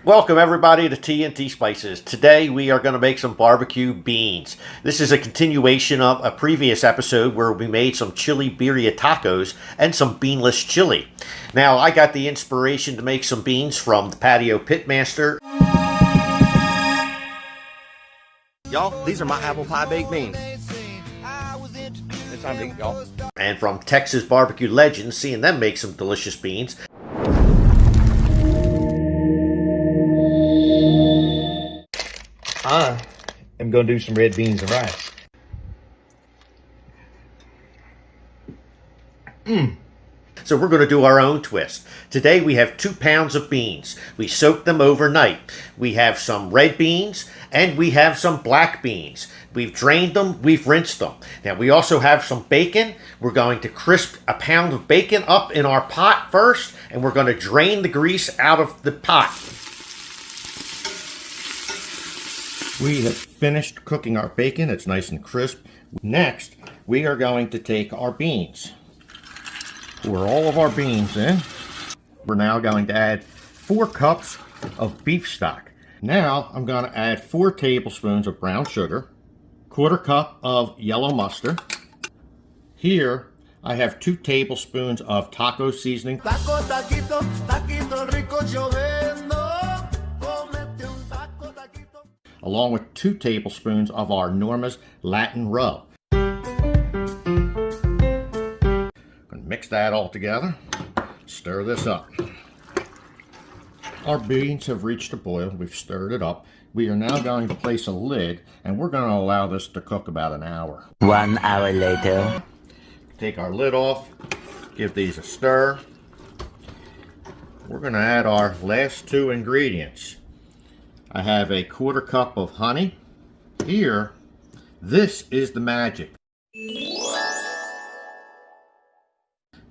Welcome everybody to Tntspices. Today we are going to make some barbecue beans. This is a continuation of a previous episode where we made some chili birria tacos and some beanless chili. Now I got the inspiration to make some beans from the Patio Pitmaster. Y'all, these are my apple pie baked beans. It's time to eat, y'all. And from Texas Barbecue Legends, seeing them make some delicious beans. I am going to do some red beans and rice. So we're going to do our own twist. Today we have 2 pounds of beans. We soaked them overnight. We have some red beans and we have some black beans. We've drained them, we've rinsed them. Now we also have some bacon. We're going to crisp a pound of bacon up in our pot first, and we're going to drain the grease out of the pot. We have finished cooking our bacon. It's nice and crisp. Next, we are going to take our beans. Pour all of our beans in. We're now going to add 4 cups of beef stock. Now, I'm going to add 4 tablespoons of brown sugar, 1/4 cup of yellow mustard. Here, I have 2 tablespoons of taco seasoning. Taco, taquito, taquito rico yo vendo. Along with 2 tablespoons of our Norma's Latin rub. Gonna mix that all together. Stir this up. Our beans have reached a boil. We've stirred it up. We are now going to place a lid, and we're going to allow this to cook about an hour. 1 hour later. Take our lid off. Give these a stir. We're going to add our last 2 ingredients. I have a 1/4 cup of honey. Here, this is the magic.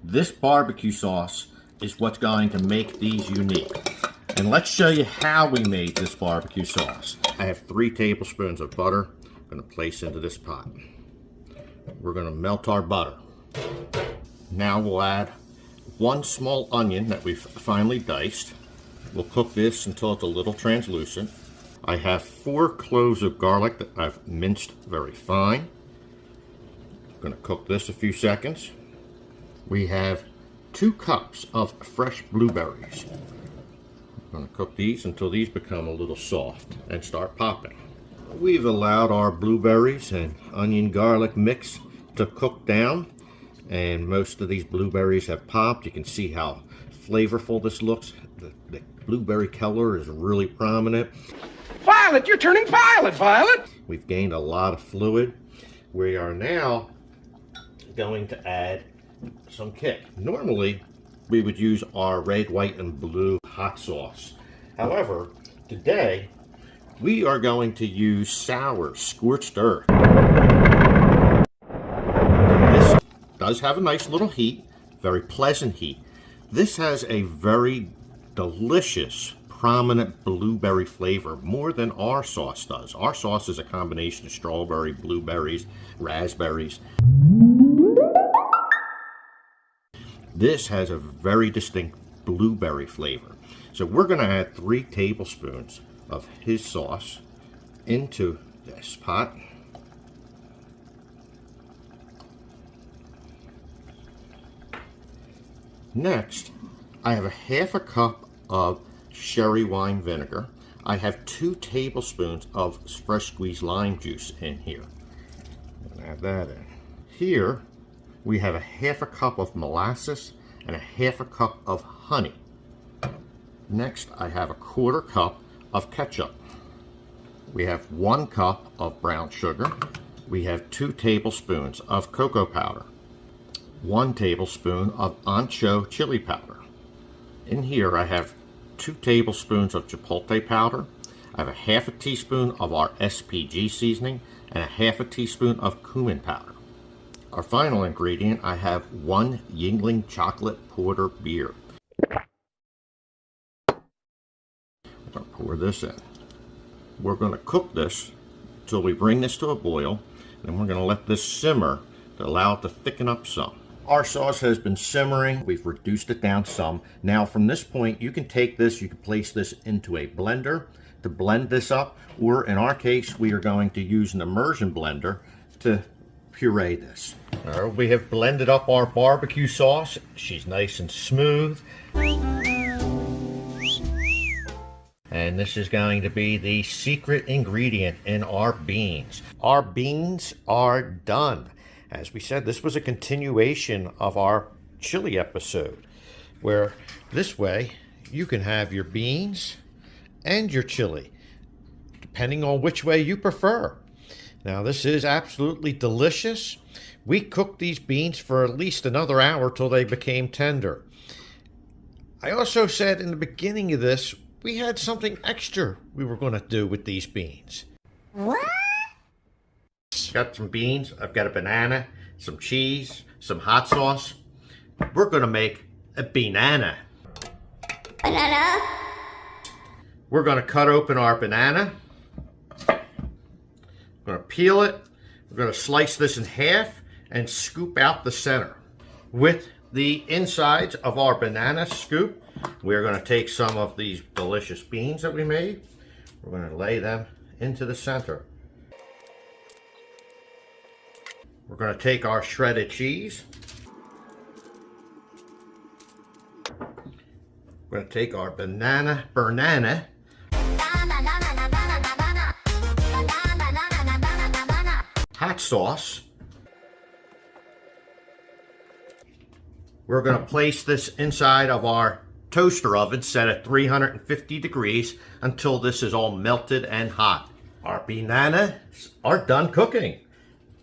This barbecue sauce is what's going to make these unique. And let's show you how we made this barbecue sauce. I have 3 tablespoons of butter I'm going to place into this pot. We're going to melt our butter. Now we'll add 1 small onion that we've finely diced. We'll cook this until it's a little translucent. I have 4 cloves of garlic that I've minced very fine. I'm going to cook this a few seconds. We have 2 cups of fresh blueberries. I'm going to cook these until these become a little soft and start popping. We've allowed our blueberries and onion garlic mix to cook down, and most of these blueberries have popped. You can see how flavorful this looks. The blueberry color is really prominent. Violet, you're turning violet, Violet! We've gained a lot of fluid. We are now going to add some kick. Normally, we would use our red, white, and blue hot sauce. However, today, we are going to use sour scorched earth. This does have a nice little heat, very pleasant heat. This has a very delicious, prominent blueberry flavor, more than our sauce does. Our sauce is a combination of strawberry, blueberries, raspberries. This has a very distinct blueberry flavor. So we're going to add 3 tablespoons of his sauce into this pot. Next, I have a 1/2 cup of sherry wine vinegar. I have 2 tablespoons of fresh squeezed lime juice in here. Add that in. Here, we have a 1/2 cup of molasses and a 1/2 cup of honey. Next, I have a 1/4 cup of ketchup. We have 1 cup of brown sugar. We have 2 tablespoons of cocoa powder. 1 tablespoon of ancho chili powder. In here, I have 2 tablespoons of chipotle powder. I have a 1/2 teaspoon of our SPG seasoning and a 1/2 teaspoon of cumin powder. Our final ingredient, I have 1 Yingling chocolate porter beer. I'm going to pour this in. We're going to cook this until we bring this to a boil, and we're going to let this simmer to allow it to thicken up some. Our sauce has been simmering. We've reduced it down some. Now from this point, you can take this, you can place this into a blender to blend this up, or in our case, we are going to use an immersion blender to puree this. All right, we have blended up our barbecue sauce. She's nice and smooth. And this is going to be the secret ingredient in our beans. Our beans are done. As we said, this was a continuation of our chili episode, where this way you can have your beans and your chili, depending on which way you prefer. Now, this is absolutely delicious. We cooked these beans for at least another hour till they became tender. I also said in the beginning of this, we had something extra we were going to do with these beans. What? Got some beans, I've got a banana, some cheese, some hot sauce. We're going to make a banana. Banana? We're going to cut open our banana. We're going to peel it. We're going to slice this in half and scoop out the center. With the insides of our banana scoop, we're going to take some of these delicious beans that we made. We're going to lay them into the center. We're going to take our shredded cheese. We're going to take our banana hot sauce. We're going to place this inside of our toaster oven set at 350 degrees until this is all melted and hot. Our bananas are done cooking.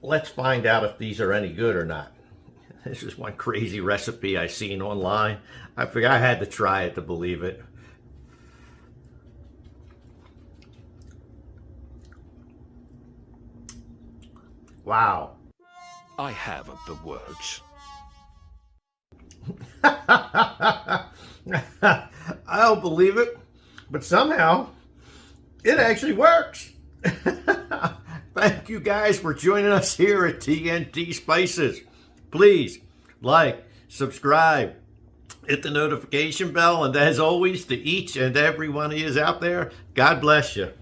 Let's find out if these are any good or not. This is one crazy recipe I seen online. I figured I had to try it to believe it. Wow. I haven't the words. I don't believe it, but somehow it actually works. Thank you guys for joining us here at Tntspices. Please like, subscribe, hit the notification bell, and as always, to each and every one of you out there, God bless you.